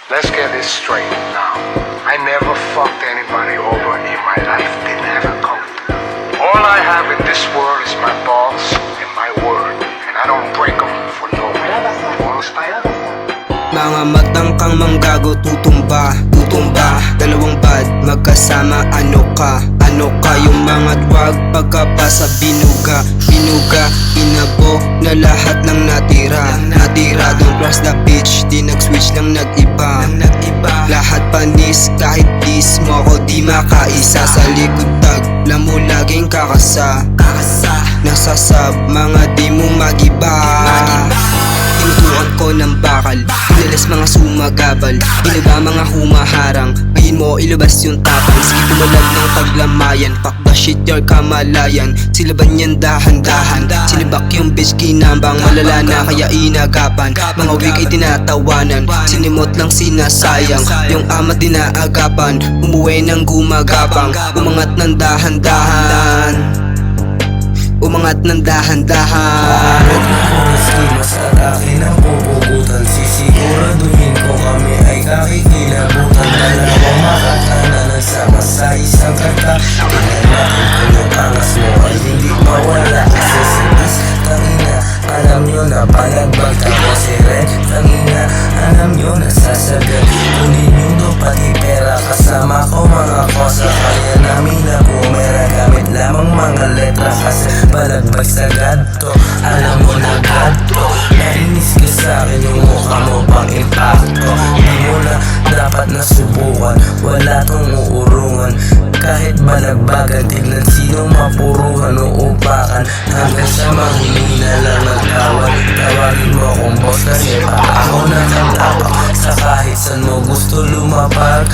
Let's get this straight now. I never fucked anybody over in my life, didn't have a coat. All I have in this world is my balls and my word, and I don't break them for no man. You understand? Mga matang kang manggago tutumba, tutumba. Dalawang bad, magkasama ano ka? Ano ka yung mga drug pagkapasa binuga, binuga. Inabo na lahat ng natira, natira. Don't cross the beach, di nag-switch lang nag-iba. Lahat panis, kahit dis mo ako di makaisa. Sa likod tag, lang mo laging kakasa. Nasasab, mga di mo magiba. Tinutukan ko ng bakal, inalas mga sumagabal. Inaga mga humaharang, ngayon mo ilabas yung tapang. Sige tumalab ng paglamayan, fuck the shit your kamalayan. Sila ba niyan dahan-dahan, sinibak yung bitch kinambang. Malala na kaya inagapan, mga wig ay tinatawanan. Sinimot lang sinasayang, yung ama dinaagapan. Umuwi ng gumagapang, umangat ng dahan-dahan, umangat ng dahan-dahan. Mas at akin ang pupugutan, sisiguraduhin ko kami ay kakikilabutan. Dalawang makakana nagsama sa isang kanta. Tingnan natin kung yung angas mo ay hindi mawala. Kasi sinis, tangina, alam nyo na palagbag. Tapos si Red, tangina, alam nyo na sasagad. Kunin nyo do pati pera, kasama ko mga kosa. Kaya namin na pumera, gamit lamang mga letra. Kasi palagbag sa gadto, alam mo na gadto. Nainis ka sa'kin yung mukha mo pang impacto. Di mo na dapat nasubukan, wala tong uurungan. Kahit balagbagan, tignan sino mapuruhan o upakan. Hanggang sa mahiling na lang nagtawag. Tawagin mo akong boss kasi pa ako nakatapak. Sa kahit saan mo gusto lumapag.